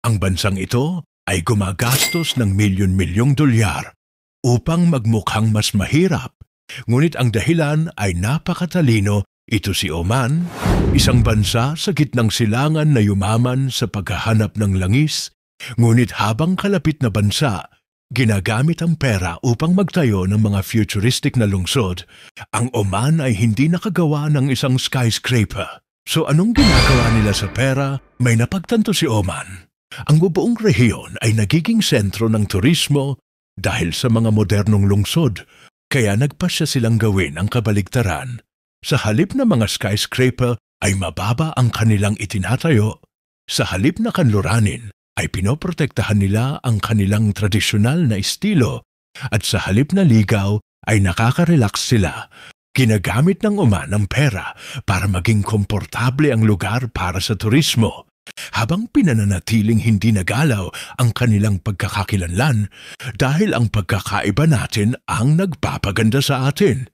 Ang bansang ito ay gumagastos ng milyon-milyong dolyar upang magmukhang mas mahirap. Ngunit ang dahilan ay napakatalino. Ito si Oman, isang bansa sa gitnang silangan na yumaman sa paghahanap ng langis. Ngunit habang kalapit na bansa, ginagamit ang pera upang magtayo ng mga futuristic na lungsod. Ang Oman ay hindi nakagawa ng isang skyscraper. So anong ginagawa nila sa pera? May napagtanto si Oman. Ang buong rehiyon ay nagiging sentro ng turismo dahil sa mga modernong lungsod. Kaya nagpasya silang gawin ang kabaligtaran. Sa halip na mga skyscraper ay mababa ang kanilang itinatayo. Sa halip na kanluranin ay pinoprotektahan nila ang kanilang tradisyonal na estilo. At sa halip na ligaw ay nakaka-relax sila. Ginagamit ng Oman ang pera para maging komportable ang lugar para sa turismo. Habang pinananatiling hindi nagalaw ang kanilang pagkakakilanlan dahil ang pagkakaiba natin ang nagpapaganda sa atin.